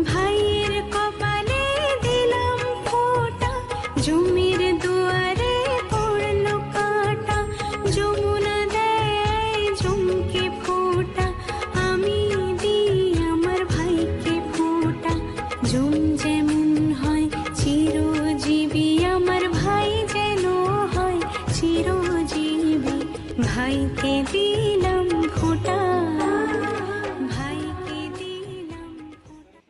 ভাইয়ের কপালে দিলাম ফোঁটা, জমির দুয়ারে পড়লো কাঁটা। যমুনা দেয় জমকে ফোঁটা, আমি দিই আমার ভাইকে ফোঁটা। জম যেমন হয় চিরজীবী, আমার ভাই যেন হয় চিরজীবী। ভাইকে দিলাম ফোঁটা, ভাইকে দিলাম ফোঁটা।